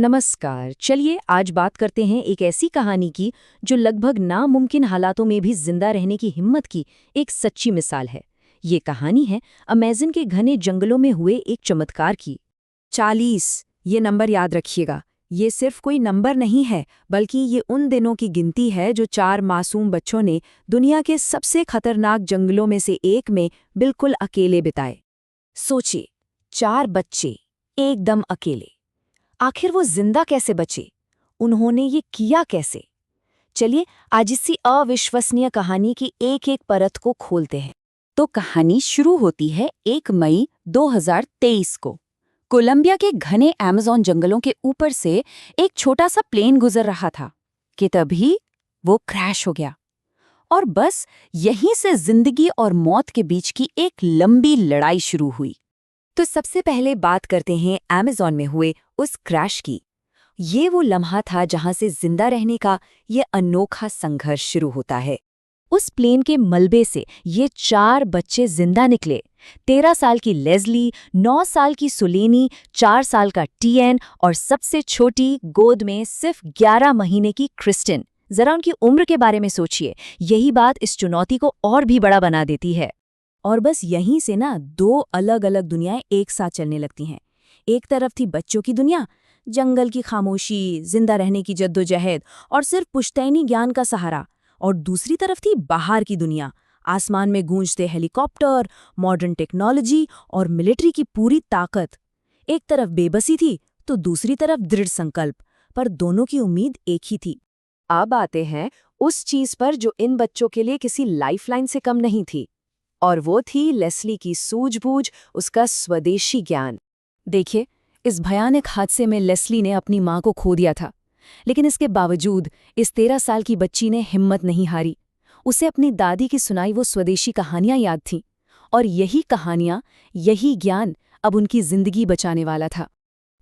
नमस्कार। चलिए आज बात करते हैं एक ऐसी कहानी की जो लगभग नामुमकिन हालातों में भी जिंदा रहने की हिम्मत की एक सच्ची मिसाल है। ये कहानी है अमेज़न के घने जंगलों में हुए एक चमत्कार की। 40 ये नंबर याद रखिएगा। ये सिर्फ कोई नंबर नहीं है, बल्कि ये उन दिनों की गिनती है जो 4 मासूम बच्चों ने दुनिया के सबसे खतरनाक जंगलों में से एक में बिल्कुल अकेले बिताए। सोचिए, 4 बच्चे एकदम अकेले। आखिर वो जिंदा कैसे बचे? उन्होंने ये किया कैसे? चलिए आज इसी अविश्वसनीय कहानी की एक-एक परत को खोलते हैं। तो कहानी शुरू होती है 1 मई 2023 को। कोलंबिया के घने अमेज़न जंगलों के ऊपर से एक छोटा सा प्लेन गुजर रहा था कि तभी वो क्रैश हो गया। और बस यहीं से जिंदगी और मौत के बीच की एक लंबी लड़ाई शुरू हुई। तो सबसे पहले बात करते हैं अमेज़न में हुए उस क्रैश की। ये वो लम्हा था जहां से जिंदा रहने का ये अनोखा संघर्ष शुरू होता है। उस प्लेन के मलबे से ये 4 बच्चे जिंदा निकले। 13 साल की लेज़ली, 9 साल की सुलेनी, 4 साल का टीएन और सबसे छोटी गोद में सिर्फ 11 महीने की क्रिस्टिन। जरा उनकी उम्र के बारे में सोचिए। यही बात इस चुनौती को और भी बड़ा बना देती है। और बस यहीं से ना 2 अलग-अलग दुनियाएं एक साथ चलने लगती हैं। एक तरफ थी बच्चों की दुनिया, जंगल की खामोशी, जिंदा रहने की जद्दोजहद और सिर्फ पुश्तैनी ज्ञान का सहारा। और दूसरी तरफ थी बाहर की दुनिया, आसमान में गूंजते हेलीकॉप्टर, मॉडर्न टेक्नोलॉजी और मिलिट्री की पूरी ताकत। एक तरफ बेबसी थी तो दूसरी तरफ दृढ़ संकल्प, पर दोनों की उम्मीद एक ही थी। अब आते हैं उस चीज पर जो इन बच्चों के लिए किसी लाइफलाइन से कम नहीं थी, और वो थी लेस्ली की सूझबूझ, उसका स्वदेशी ज्ञान। देखिए, इस भयानक हादसे में लेस्ली ने अपनी मां को खो दिया था, लेकिन इसके बावजूद इस 13 साल की बच्ची ने हिम्मत नहीं हारी। उसे अपनी दादी की सुनाई वो स्वदेशी कहानियां याद थीं, और यही कहानियां, यही ज्ञान अब उनकी जिंदगी बचाने वाला था।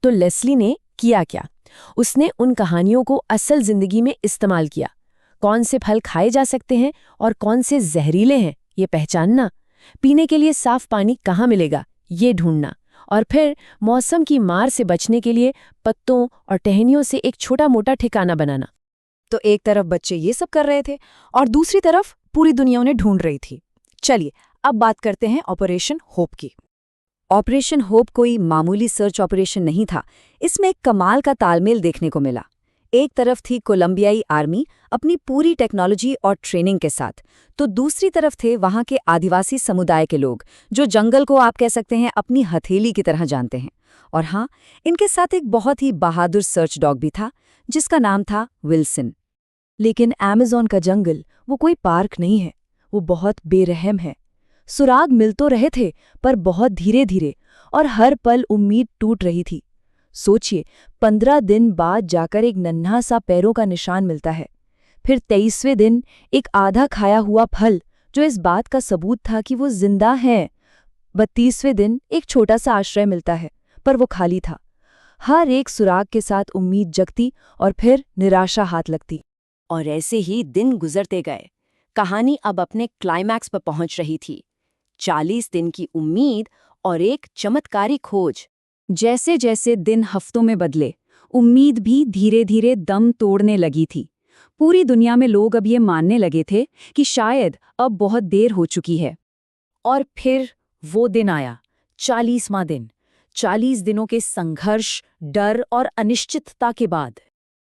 तो लेस्ली ने किया क्या? उसने उन कहानियों को असल जिंदगी में इस्तेमाल किया। कौन से फल खाए जा सकते हैं और कौन से जहरीले हैं, ये पहचानना। पीने के लिए साफ पानी कहाँ मिलेगा, ये ढूंढना। और फिर मौसम की मार से बचने के लिए पत्तों और टहनियों से एक छोटा मोटा ठिकाना बनाना। तो एक तरफ बच्चे ये सब कर रहे थे और दूसरी तरफ पूरी दुनिया उन्हें ढूंढ रही थी। चलिए अब बात करते हैं ऑपरेशन होप की। ऑपरेशन होप कोई मामूली सर्च ऑपरेशन नहीं था। इसमें एक कमाल का तालमेल देखने को मिला। एक तरफ थी कोलंबियाई आर्मी अपनी पूरी टेक्नोलॉजी और ट्रेनिंग के साथ, तो दूसरी तरफ थे वहां के आदिवासी समुदाय के लोग जो जंगल को आप कह सकते हैं अपनी हथेली की तरह जानते हैं। और हाँ, इनके साथ एक बहुत ही बहादुर सर्च डॉग भी था जिसका नाम था विल्सन। लेकिन अमेज़न का जंगल वो कोई पार्क नहीं है, वो बहुत बेरहम है। सुराग मिल तो रहे थे, पर बहुत धीरे धीरे, और हर पल उम्मीद टूट रही थी। सोचिए, 15 दिन बाद जाकर एक नन्हा सा पैरों का निशान मिलता है। फिर 23वें दिन एक आधा खाया हुआ फल जो इस बात का सबूत था कि वो जिंदा हैं। 32वें दिन एक छोटा सा आश्रय मिलता है, पर वो खाली था। हर एक सुराग के साथ उम्मीद जगती और फिर निराशा हाथ लगती। और ऐसे ही दिन गुजरते गए। कहानी अब अपने क्लाइमैक्स पर पहुंच रही थी। 40 दिन की उम्मीद और एक चमत्कारी खोज। जैसे जैसे दिन हफ्तों में बदले, उम्मीद भी धीरे धीरे दम तोड़ने लगी थी। पूरी दुनिया में लोग अब ये मानने लगे थे कि शायद अब बहुत देर हो चुकी है। और फिर वो दिन आया, 40वां दिन। 40 दिनों के संघर्ष, डर और अनिश्चितता के बाद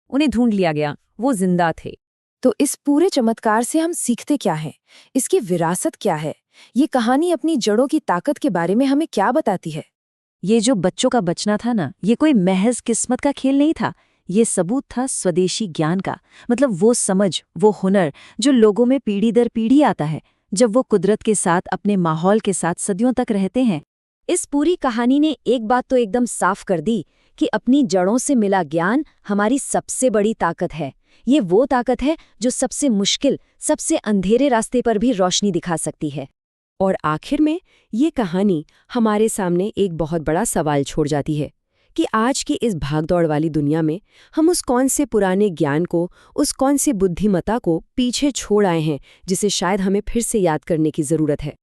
उन्हें ढूंढ लिया गया। वो जिंदा थे। तो इस पूरे चमत्कार से हम सीखते क्या हैं? इसकी विरासत क्या है? ये कहानी अपनी जड़ों की ताकत के बारे में हमें क्या बताती है? ये जो बच्चों का बचना था ना, ये कोई महज किस्मत का खेल नहीं था। ये सबूत था स्वदेशी ज्ञान का। मतलब वो समझ, वो हुनर जो लोगों में पीढ़ी दर पीढ़ी आता है जब वो कुदरत के साथ, अपने माहौल के साथ सदियों तक रहते हैं। इस पूरी कहानी ने एक बात तो एकदम साफ कर दी कि अपनी जड़ों से मिला ज्ञान हमारी सबसे बड़ी ताकत है। ये वो ताकत है जो सबसे मुश्किल, सबसे अंधेरे रास्ते पर भी रोशनी दिखा सकती है। और आखिर में ये कहानी हमारे सामने एक बहुत बड़ा सवाल छोड़ जाती है कि आज की इस भागदौड़ वाली दुनिया में हम उस कौन से पुराने ज्ञान को, उस कौन से बुद्धिमत्ता को पीछे छोड़ आए हैं जिसे शायद हमें फिर से याद करने की ज़रूरत है।